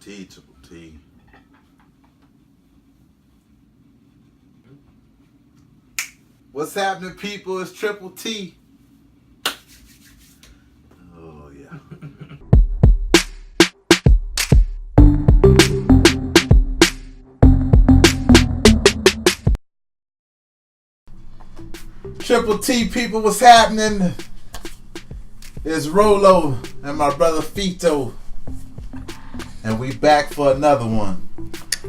T, Triple T. What's happening, people? It's Triple T. Oh, yeah. Triple T, people, what's happening? It's Rolo and my brother Fito. And we back for another one.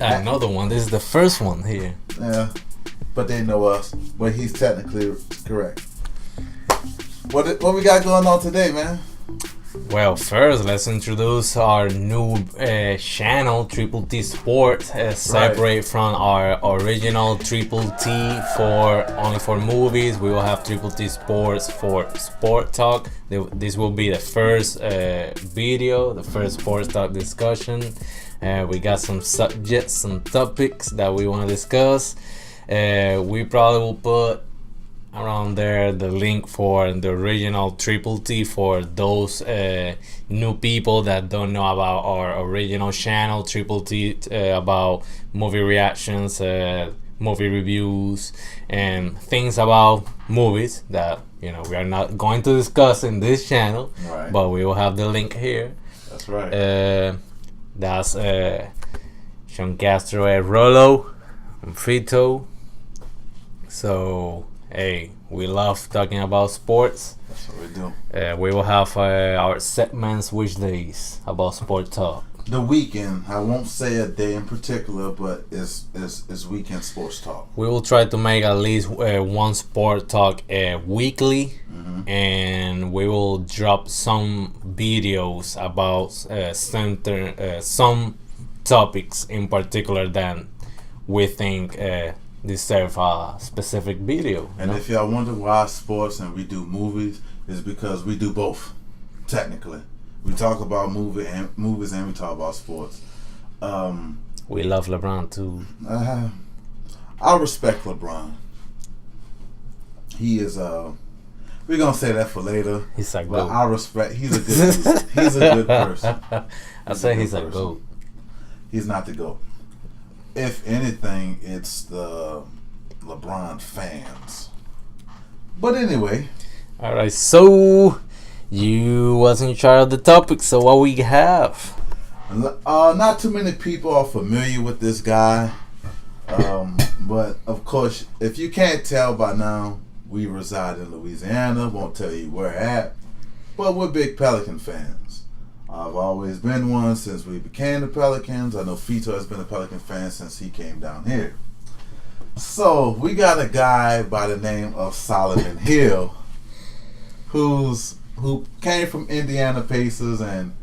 Another one. This is the first one here. Yeah, but they know us. But he's technically correct. What we got going on today, man? Well, first, let's introduce our new channel, Triple T Sports, separate from our original Triple T only for movies. We will have Triple T Sports for sport talk. This will be the first video, the first sports talk discussion. We got some subjects, some topics that we want to discuss. We probably will put around there the link for the original Triple T for those new people that don't know about our original channel Triple T, about movie reactions, movie reviews, and things about movies that we are not going to discuss in this channel, right. But we will have the link here. That's right. That's Sean Castro and Rolo and Fito. So hey, we love talking about sports. That's what we do. We will have our segments which days about sport talk. The weekend. I won't say a day in particular, but it's weekend sports talk. We will try to make at least one sport talk weekly, and we will drop some videos about some topics in particular that we think deserve a specific video. And if y'all wonder why sports and we do movies, it's because we do both. Technically, we talk about movies and we talk about sports. We love LeBron too. I respect LeBron. He is we're gonna say that for later. He's a but goat. I respect. He's a good. He's a good person. I say he's a goat. He's not the GOAT. If anything, it's the LeBron fans. But anyway. Alright, so you was in charge of the topic, so what we have? Not too many people are familiar with this guy. But of course, if you can't tell by now, we reside in Louisiana. Won't tell you where at. But we're big Pelican fans. I've always been one since we became the Pelicans. I know Fito has been a Pelican fan since he came down here. So we got a guy by the name of Solomon Hill, who came from Indiana Pacers and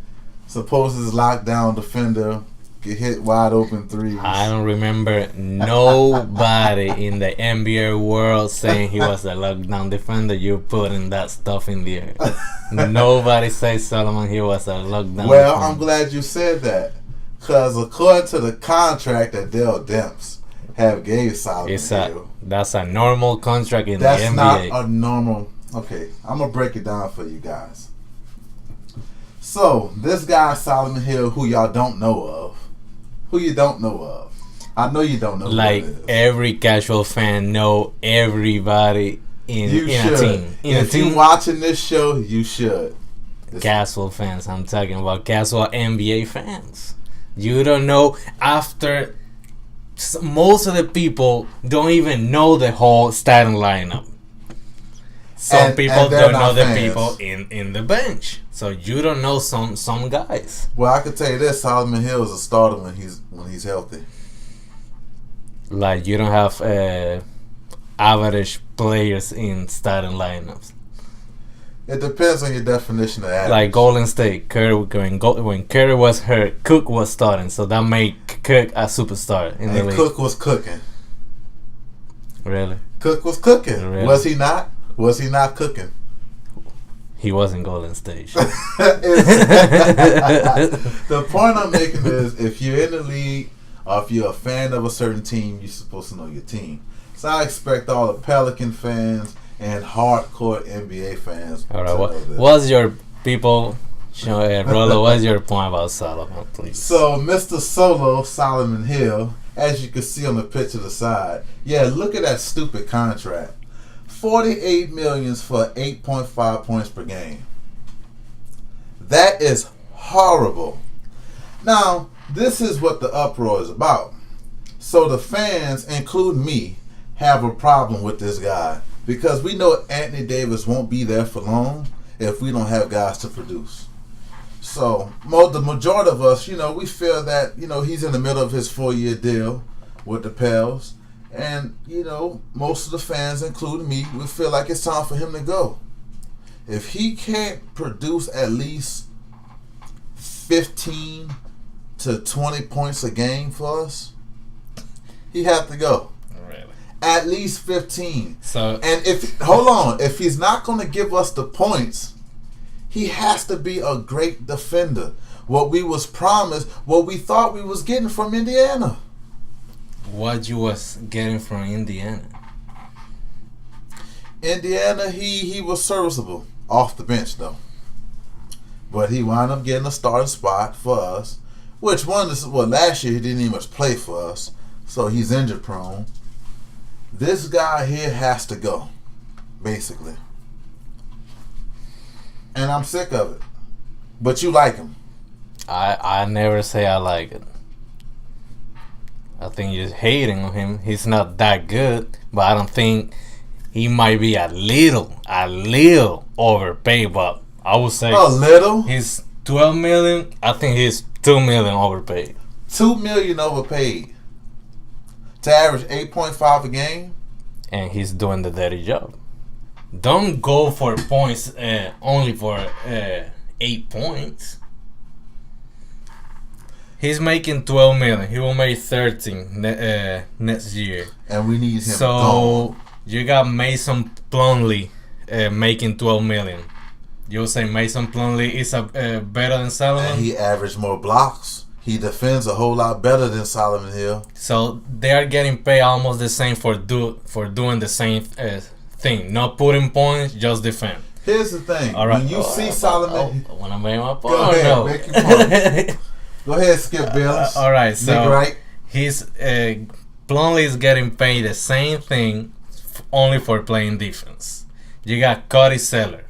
supposed his lockdown defender, get hit wide open threes. I don't remember nobody in the NBA world saying he was a lockdown defender. You're putting that stuff in the air. Nobody says Solomon Hill was a lockdown Well, defender. I'm glad you said that, because according to the contract that Dell Demps have gave Solomon Hill, that's a normal contract in the that's NBA. not a normal. Okay, I'm gonna break it down for you guys. So this guy Solomon Hill, who y'all don't know of, who you don't know of, I know you don't know. Like who it is. every casual fan know everybody in a team. If you're watching this show, you should. Casual fans, I'm talking about casual NBA fans. You don't know after most of the people don't even know the whole starting lineup. Some people don't know the people in the bench, so you don't know some guys. Well, I can tell you this: Solomon Hill is a starter when he's healthy. Like you don't have average players in starting lineups. It depends on your definition of average. Like Golden State, Curry when Curry was hurt, Cook was starting, so that made Cook a superstar in the league. Cook was cooking. Really? Cook was cooking. Really? Was he not? Was he not cooking? He was in Golden State. The point I'm making is, if you're in the league or if you're a fan of a certain team, you're supposed to know your team. So I expect all the Pelican fans and hardcore NBA fans. All right, what's your people Rolo, what's your point about Solomon, please? So, Mr. Solo, Solomon Hill, as you can see on the picture to the side, yeah, look at that stupid contract. $48 million for 8.5 points per game. That is horrible. Now, this is what the uproar is about. So the fans, including me, have a problem with this guy because we know Anthony Davis won't be there for long if we don't have guys to produce. So the majority of us, we feel that, he's in the middle of his 4-year deal with the Pels. And, most of the fans, including me, we feel like it's time for him to go. If he can't produce at least 15 to 20 points a game for us, he have to go. Really? At least 15. So, and if he's not going to give us the points, he has to be a great defender. What we was promised, what we thought we was getting from Indiana. What you was getting from Indiana? Indiana, he was serviceable off the bench though, but he wound up getting a starting spot for us. Which last year he didn't even much play for us, so he's injury prone. This guy here has to go, basically, and I'm sick of it. But you like him? I never say I like it. I think you're hating on him. He's not that good, but I don't think he might be a little overpaid. But I would say a little. He's $12 million. I think he's $2 million overpaid. $2 million overpaid to average 8.5 a game, and he's doing the dirty job. Don't go for points only for 8 points. He's making $12 million. He will make 13 next year. And we need him. So gone. You got Mason Plumlee making $12 million. You'll say Mason Plumlee is better than Solomon? And he averaged more blocks. He defends a whole lot better than Solomon Hill. So they are getting paid almost the same for doing the same thing. Not putting points, just defend. Here's the thing. All right. When you see Solomon... I want to make my point. Go ahead. Make your point. Go ahead, Skip Bayless. All right, so right. He's Plumlee is getting paid the same thing, only for playing defense. You got Cody Zeller.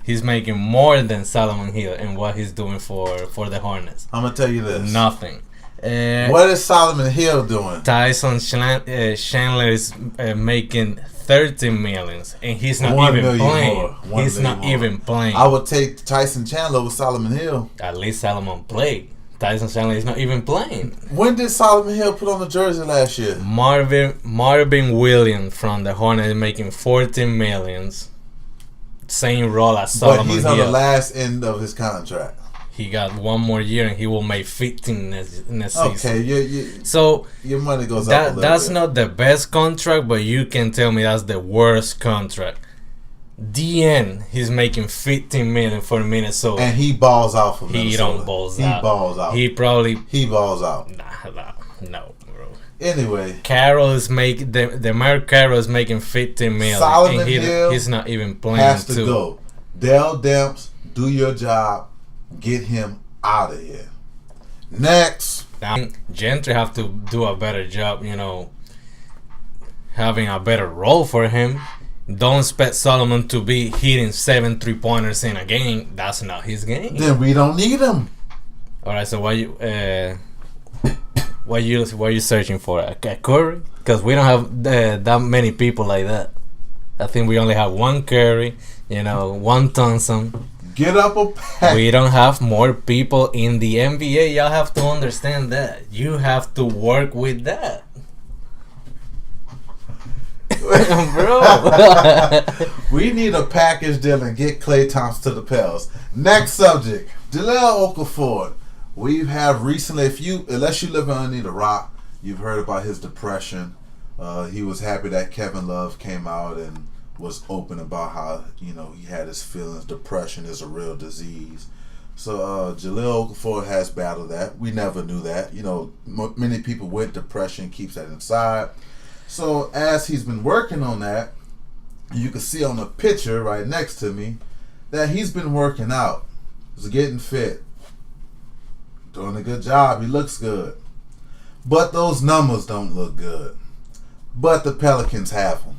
He's making more than Solomon Hill in what he's doing for the Hornets. I'm gonna tell you this. Nothing. What is Solomon Hill doing? Tyson Chandler is making $13 million, and he's not even playing. He's not even playing. I would take Tyson Chandler over Solomon Hill. At least Solomon played. Tyson Chandler is not even playing. When did Solomon Hill put on the jersey last year? Marvin Williams from the Hornets is making $14 million. Same role as Solomon Hill. But he's on the last end of his contract. He got one more year and he will make 15 next season. Okay, so your money goes up a little that's bit. not the best contract, but you can tell me that's the worst contract. DN, he's making $15 million for Minnesota, and he balls out for Minnesota. He don't balls out. He balls out. He balls out. No, bro. Anyway, Carroll is making the Mark Carroll is making $15 million. Solomon and Hill he's not even playing. Has to go. Dell Demps, do your job. Get him out of here. Next. Now, Gentry have to do a better job, having a better role for him. Don't expect Solomon to be hitting 7 3-pointers in a game. That's not his game. Then we don't need him. All right. So what you searching for? A Curry? Because we don't have that many people like that. I think we only have one Curry. One Thompson. Get up a pack. We don't have more people in the NBA. Y'all have to understand that. You have to work with that. Bro. We need a package deal and get Klay Thompson to the Pels. Next subject. Jahil Okafor. We have recently, unless you live underneath a rock, you've heard about his depression. He was happy that Kevin Love came out and was open about how he had his feelings. Depression is a real disease. So Jahil Okafor has battled that. We never knew that. Many people with depression keeps that inside. So as he's been working on that, you can see on the picture right next to me that he's been working out. is getting fit. Doing a good job. He looks good. But those numbers don't look good. But the Pelicans have him.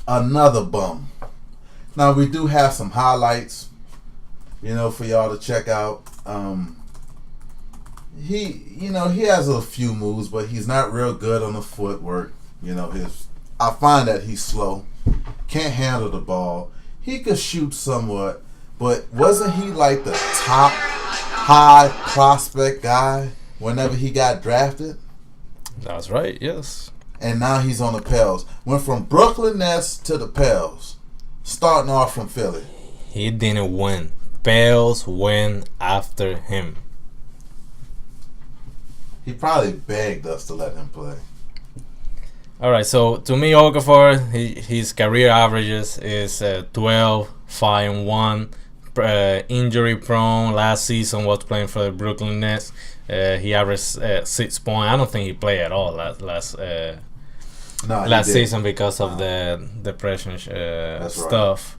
Another bum. Now, we do have some highlights, for y'all to check out. He has a few moves, but he's not real good on the footwork. I find that he's slow. Can't handle the ball. He could shoot somewhat, but wasn't he like the top high prospect guy whenever he got drafted? That's right, yes. And now he's on the Pels. Went from Brooklyn Nets to the Pels, starting off from Philly. He didn't win. Pels went after him. He probably begged us to let him play. All right, so to me, Okafor, his career averages is 12, 5, and 1. Injury prone. Last season was playing for the Brooklyn Nets. He averaged 6 points. I don't think he played at all last season because of the depression stuff.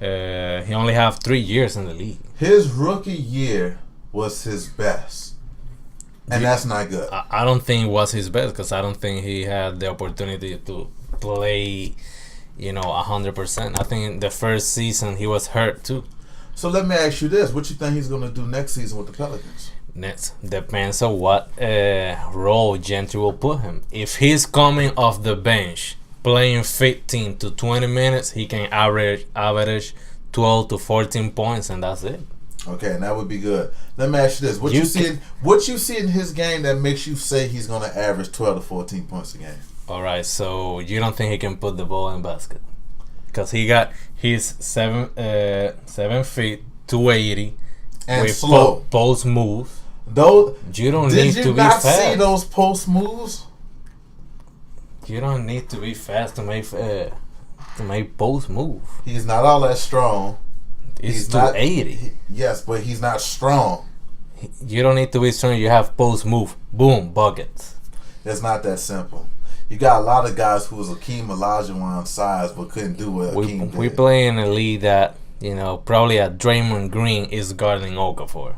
Right. He only have 3 years in the league. His rookie year was his best. And that's not good. I don't think it was his best because I don't think he had the opportunity to play, 100%. I think the first season he was hurt too. So let me ask you this. What you think he's going to do next season with the Pelicans? Next depends on what role Gentry will put him. If he's coming off the bench, playing 15 to 20 minutes, he can average 12 to 14 points, and that's it. Okay, and that would be good. Let me ask you this: what you see in his game that makes you say he's going to average 12 to 14 points a game? All right, so you don't think he can put the ball in basket? Because he's 7 feet 280 and with slow post move. Those you don't need to be fast. Did you not see those post moves? You don't need to be fast to make post move. He's not all that strong. He's 280. Yes, but he's not strong. You don't need to be strong. You have post move. Boom, buckets. It's not that simple. You got a lot of guys who was Akeem Olajuwon size but couldn't do what Akeem did. We play in a league that, probably a Draymond Green is guarding Okafor.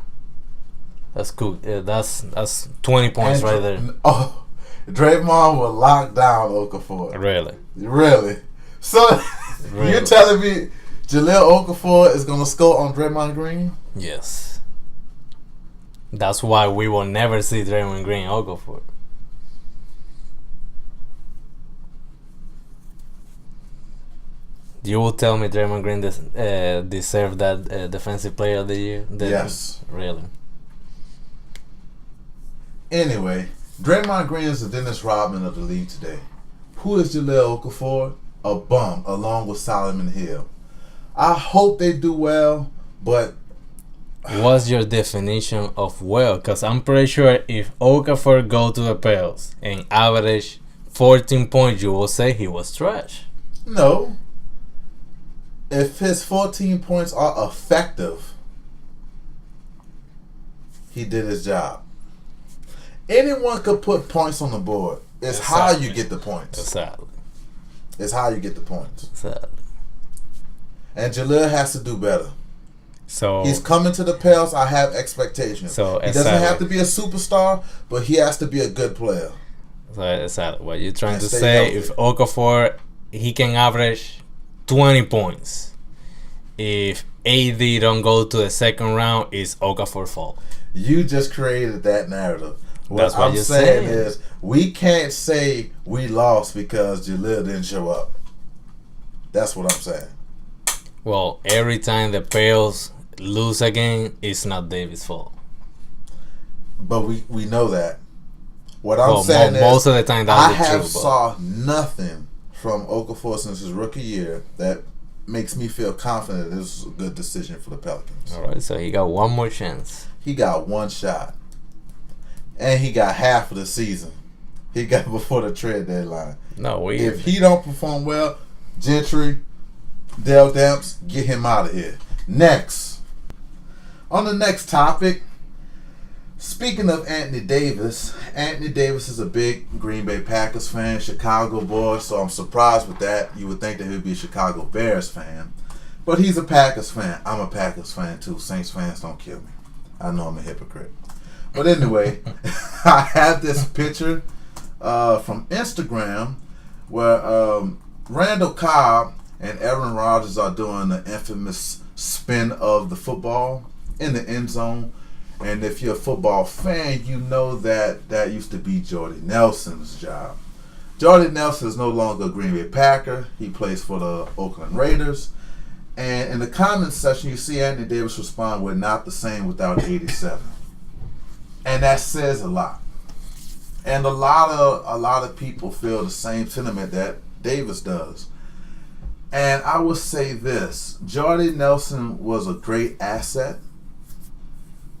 That's cool. That's 20 points right there. Oh, Draymond will lock down Okafor. Really? So you're telling me Jahil Okafor is going to score on Draymond Green? Yes. That's why we will never see Draymond Green Okafor. You will tell me Draymond Green deserved that Defensive Player of the Year? Yes. Really? Anyway, Draymond Green is the Dennis Rodman of the league today. Who is Jahil Okafor? A bum, along with Solomon Hill. I hope they do well, but... What's your definition of well? Because I'm pretty sure if Okafor go to the Pels and average 14 points, you will say he was trash. No. If his 14 points are effective, he did his job. Anyone could put points on the board. It's how you get the points. Exactly. It's how you get the points. Exactly. And Jahil has to do better. So he's coming to the Pels. I have expectations. So he doesn't have to be a superstar, but he has to be a good player. So exactly what you're trying to say. Healthy. If Okafor, he can average 20 points. If AD don't go to the second round, it's Okafor's fault. You just created that narrative. What I'm saying is we can't say we lost because Jahil didn't show up. That's what I'm saying. Well, every time the Pels lose a game, it's not Davis' fault. But we know that. What I'm saying is most of the time I saw nothing from Okafor since his rookie year that makes me feel confident this is a good decision for the Pelicans. All right, so he got one more chance. He got one shot. And he got half of the season. He got before the trade deadline. If he don't perform well, Gentry, Dell Demps, get him out of here. Next. On the next topic, speaking of Anthony Davis is a big Green Bay Packers fan, Chicago boy, so I'm surprised with that. You would think that he would be a Chicago Bears fan. But he's a Packers fan. I'm a Packers fan too. Saints fans, don't kill me. I know I'm a hypocrite. But anyway, I have this picture from Instagram where Randall Cobb and Aaron Rodgers are doing the infamous spin of the football in the end zone. And if you're a football fan, you know that used to be Jordy Nelson's job. Jordy Nelson is no longer a Green Bay Packer. He plays for the Oakland Raiders. And in the comments section, you see Anthony Davis respond, "We're not the same without 87." And that says a lot. And a lot of people feel the same sentiment that Davis does. And I would say this: Jordy Nelson was a great asset.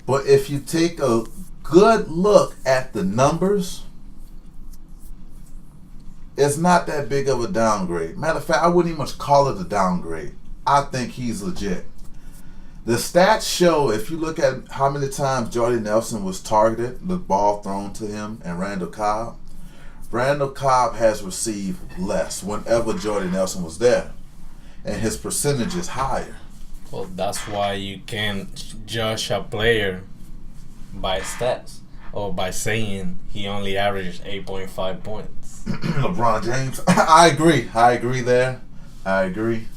But if you take a good look at the numbers, it's not that big of a downgrade. Matter of fact, I wouldn't even much call it a downgrade. I think he's legit. The stats show, if you look at how many times Jordy Nelson was targeted, the ball thrown to him, and Randall Cobb has received less whenever Jordy Nelson was there. And his percentage is higher. Well, that's why you can't judge a player by stats or by saying he only averaged 8.5 points. LeBron James, I agree there. I agree.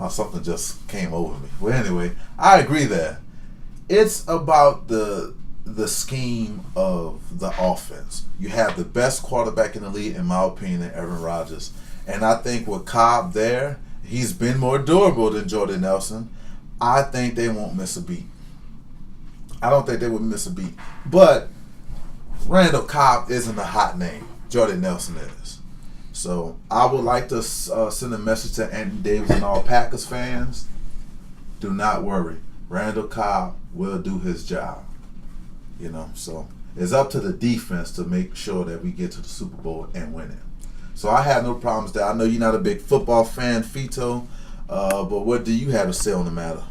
Something just came over me. Well, anyway, I agree there. It's about the scheme of the offense. You have the best quarterback in the league, in my opinion, Aaron Rodgers. And I think with Cobb there, he's been more durable than Jordy Nelson. I think they won't miss a beat. I don't think they would miss a beat. But Randall Cobb isn't a hot name. Jordy Nelson is. So I would like to send a message to Anthony Davis and all Packers fans. Do not worry. Randall Cobb will do his job. So it's up to the defense to make sure that we get to the Super Bowl and win it. So I have no problems there. I know you're not a big football fan, Fito, but what do you have to say on the matter?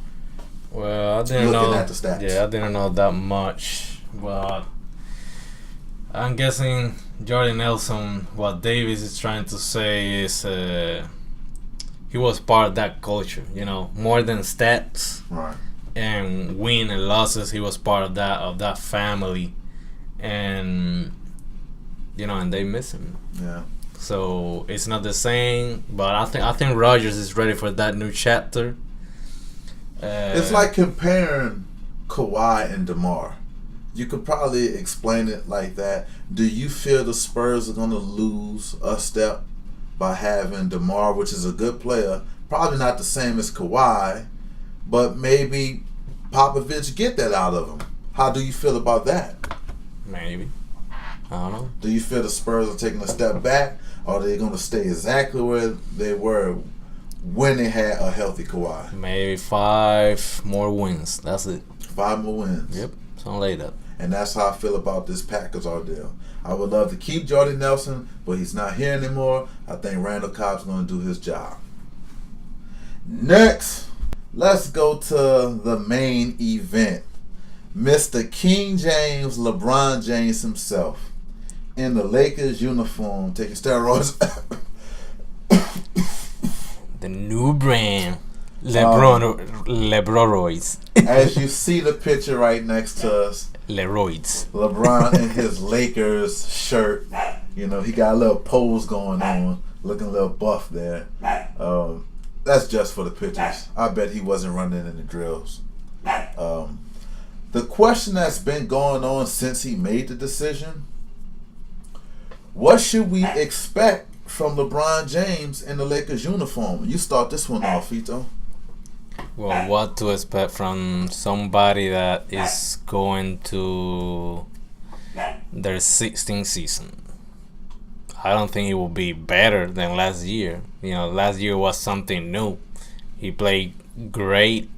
Well, I didn't know. Looking at the stats. Yeah, I didn't know that much, but I'm guessing Jordy Nelson, what Davis is trying to say is he was part of that culture, more than stats. Right. And win and losses, he was part of that family, and and they miss him. Yeah. So it's not the same, but I think Rodgers is ready for that new chapter. It's like comparing Kawhi and DeMar. You could probably explain it like that. Do you feel the Spurs are going to lose a step by having DeMar, which is a good player, probably not the same as Kawhi, but maybe Popovich get that out of him? How do you feel about that? Maybe. I don't know. Do you feel the Spurs are taking a step back, or are they going to stay exactly where they were when they had a healthy Kawhi? Maybe 5 more wins. That's it. 5 more wins. Yep. Something like that. And that's how I feel about this Packers ordeal. I would love to keep Jordy Nelson, but he's not here anymore. I think Randall Cobb's going to do his job. Next, let's go to the main event. Mr. King James, LeBron James himself, in the Lakers uniform, taking steroids. The new brand, Lebroids. As you see the picture right next to us, Leroids. LeBron in his Lakers shirt. He got a little pose going on, looking a little buff there. That's just for the pictures. I bet he wasn't running in the drills. The question that's been going on since he made the decision: what should we expect from LeBron James in the Lakers uniform? You start this one off, Fito. Well, what to expect from somebody that is going to their 16th season? I don't think it will be better than last year. Last year was something new. He played great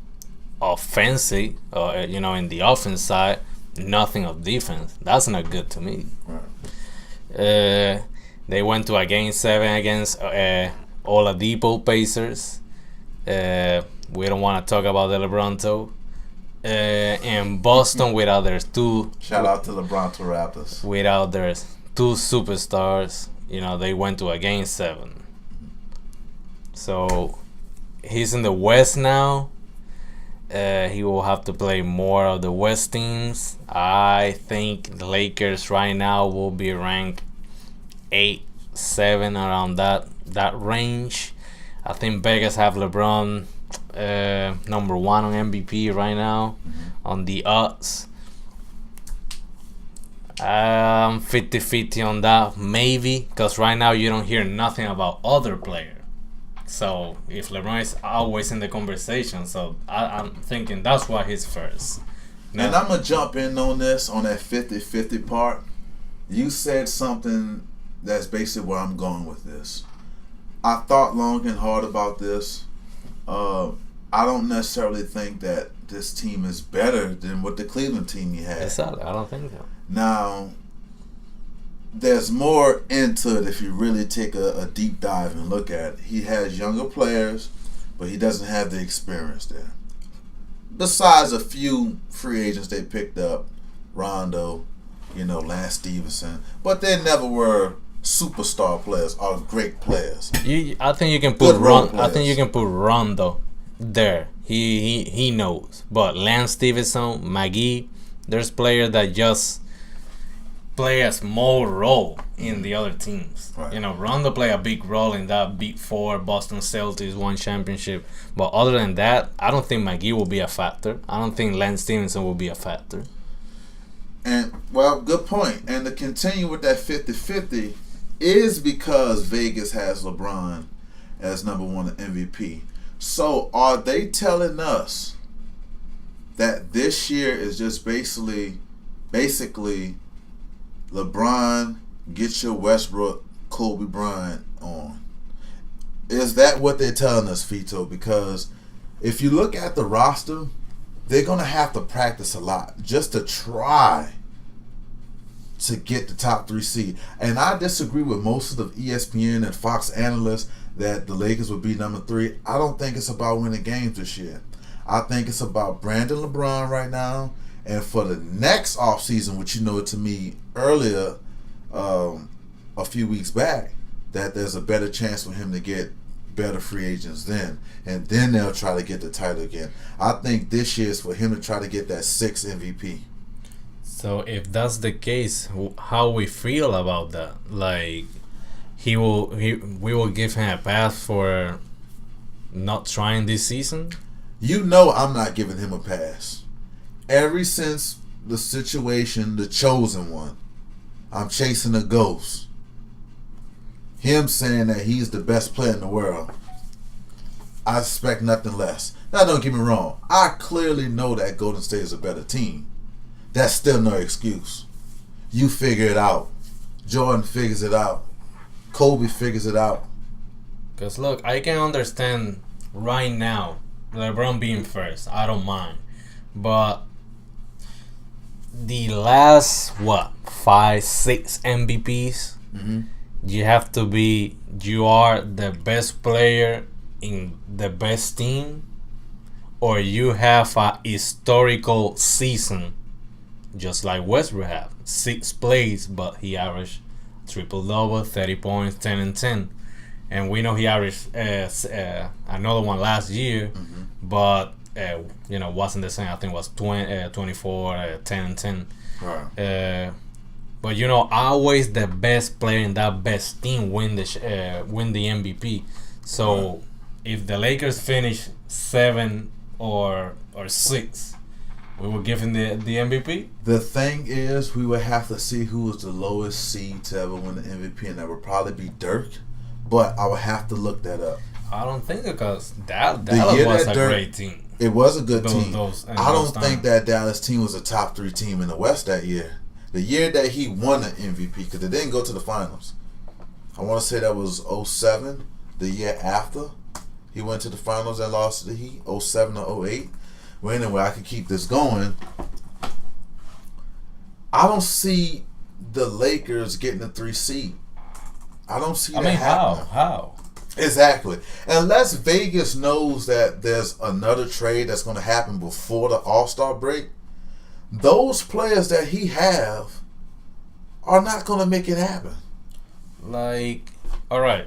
offensive, in the offense side, nothing of defense. That's not good to me. Right. They went to a game 7 against Oladipo Pacers. We don't want to talk about the LeBronto. In Boston without their 2. Shout out to LeBronto Raptors. Without their 2 superstars, they went to a game 7. So he's in the West now. He will have to play more of the West teams. I think the Lakers right now will be ranked 8, 7 around that range. I think Vegas have LeBron number 1 on MVP right now on the odds. 50-50 on that, maybe, because right now you don't hear nothing about other players. So if LeBron is always in the conversation, so I'm thinking that's why he's first. Now, and I'm going to jump in on this, on that 50-50 part. You said something that's basically where I'm going with this. I thought long and hard about this. I don't necessarily think that this team is better than what the Cleveland team you had. Exactly. I don't think so. Now, there's more into it if you really take a deep dive and look at it. He has younger players, but he doesn't have the experience there. Besides a few free agents they picked up, Rondo, Lance Stevenson, but they never were superstar players or great players. I think you can put Rondo there. He knows. But Lance Stevenson, McGee, there's players that just play a small role in the other teams. Right. Rondo play a big role in that Big Four. Boston Celtics won championship. But other than that, I don't think McGee will be a factor. I don't think Lance Stevenson will be a factor. And, well, good point. And to continue with that 50-50 is because Vegas has LeBron as number 1 MVP. So are they telling us that this year is just basically LeBron, get your Westbrook, Kobe Bryant on? Is that what they're telling us, Fito? Because if you look at the roster, they're going to have to practice a lot just to try to get the top 3 seed. And I disagree with most of the ESPN and Fox analysts that the Lakers would be number 3. I don't think it's about winning games this year. I think it's about Brandon LeBron right now. And for the next offseason, which to me earlier, a few weeks back, that there's a better chance for him to get better free agents then. And then they'll try to get the title again. I think this year is for him to try to get that 6th MVP. So if that's the case, how we feel about that? Like, we will give him a pass for not trying this season? I'm not giving him a pass. Ever since the situation, the chosen one, I'm chasing a ghost. Him saying that he's the best player in the world, I expect nothing less. Now, don't get me wrong. I clearly know that Golden State is a better team. That's still no excuse. You figure it out. Jordan figures it out. Kobe figures it out. Because, look, I can understand right now LeBron being first. I don't mind. But the last, 5, 6 MVPs, you are the best player in the best team, or you have a historical season, just like Westbrook have. 6 plays, but he averaged triple-double, 30 points, 10 and 10. And we know he averaged another one last year, but wasn't the same. I think it was 24, 10 and 10. Right. But always the best player in that best team win the MVP. So if the Lakers finish 7 or 6, we will give him the MVP. The thing is, we would have to see who was the lowest seed to ever win the MVP, and that would probably be Dirk. But I would have to look that up. I don't think, because Dallas was a great team. It was a good team. I don't think that Dallas team was a top 3 team in the West that year. The year that he won the MVP, because they didn't go to the finals. I want to say that was 07, the year after. He went to the finals and lost to the Heat, 07 or 08. Well, anyway, I can keep this going. I don't see the Lakers getting a 3 seed. I don't see that happening. How? Exactly. Unless Vegas knows that there's another trade that's going to happen before the All-Star break, those players that he have are not going to make it happen. Like, all right,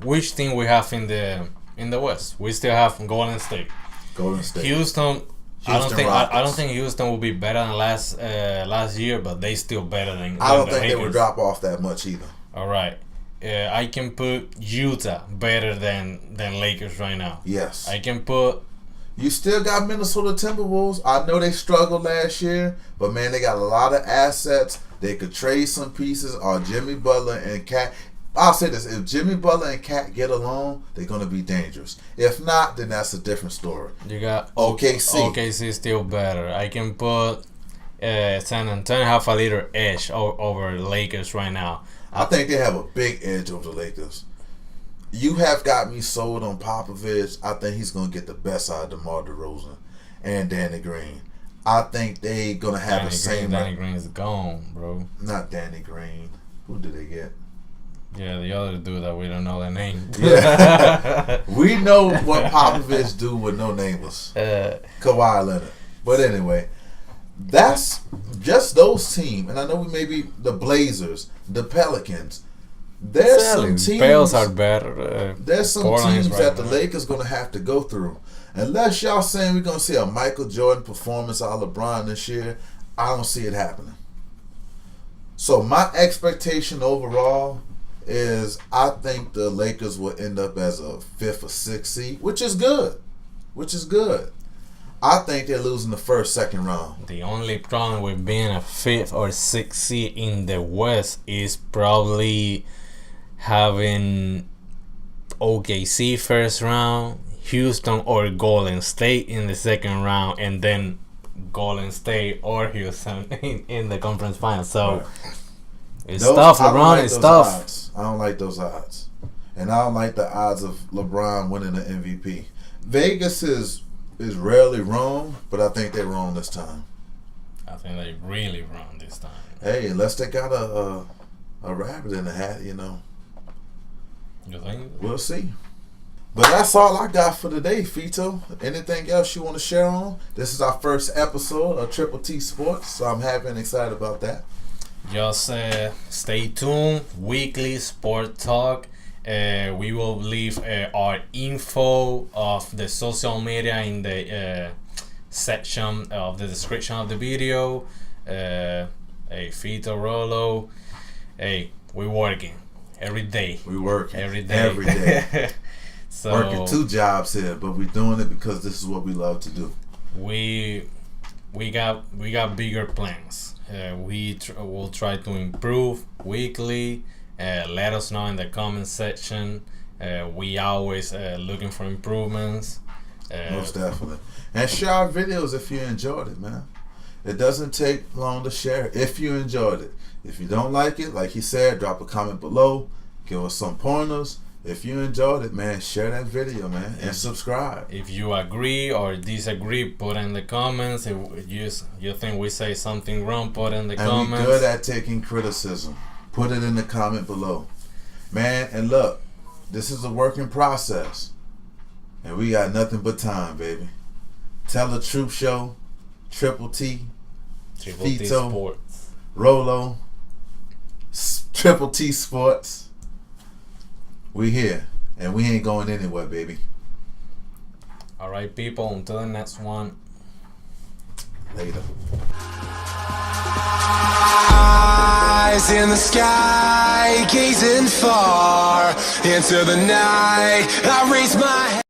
which team we have in the in the West. We still have Golden State. Golden State. Houston. I don't Rockets. think Houston will be better than last year, but they still better than. I don't the think they would Lakers. drop off that much either. All right. I can put Utah better than Lakers right now. Yes. I can put. You still got Minnesota Timberwolves. I know they struggled last year, but man, they got a lot of assets. They could trade some pieces. Or Jimmy Butler and Cat. I'll say this: if Jimmy Butler and Cat get along, they're gonna be dangerous. If not, then that's a different story. You got OKC. OKC still better. I can put San Antonio have a little edge over Lakers right now. I think they have a big edge over the Lakers. You have got me sold on Popovich. I think he's going to get the best out of DeMar DeRozan and Danny Green. I think they going to have the same. Danny Green is gone, bro. Not Danny Green. Who did they get? Yeah, the other dude that we don't know the name. Yeah. We know what Popovich do with no namers. Kawhi Leonard. But anyway, that's just those teams. And I know maybe the Blazers, the Pelicans. There's some teams. Pels are better. There's some Portland teams right that the now. Lakers going to have to go through. Unless y'all saying we're going to see a Michael Jordan performance out of LeBron this year, I don't see it happening. So my expectation overall is I think the Lakers will end up as a 5th or 6th seed, which is good. I think they're losing the first, second round. The only problem with being a 5th or 6th seed in the West is probably having OKC first round, Houston or Golden State in the second round, and then Golden State or Houston in the conference final. So it's tough. LeBron is tough. Odds. I don't like those odds. And I don't like the odds of LeBron winning the MVP. Vegas is rarely wrong, but I think they're wrong this time. I think they're really wrong this time. Hey, unless they got a rabbit in the hat, you know. You think? We'll see. But that's all I got for today, Fito. Anything else you want to share on? This is our first episode of Triple T Sports, so I'm happy and excited about that. Just stay tuned. Weekly sport talk. We will leave our info of the social media in the section of the description of the video. Fito Rolo. Hey, we're working every day. We working every day. Every day. So working 2 jobs here, but we're doing it because this is what we love to do. We got bigger plans. We'll try to improve weekly. Let us know in the comment section. We always looking for improvements. Most definitely. And share our videos if you enjoyed it, man. It doesn't take long to share if you enjoyed it. If you don't like it, like he said, drop a comment below. Give us some pointers. If you enjoyed it, man, share that video, man, and subscribe. If you agree or disagree, put in the comments. If you think we say something wrong, put in the comments. And we're good at taking criticism. Put it in the comment below. Man, and look, this is a working process. And we got nothing but time, baby. Tell the Truth Show, Triple T, Fito, Sports. Rolo, Triple T Sports. We here, and we ain't going anywhere, baby. All right, people, until the next one. Later. Eyes in the sky, gazing far into the night. I raise my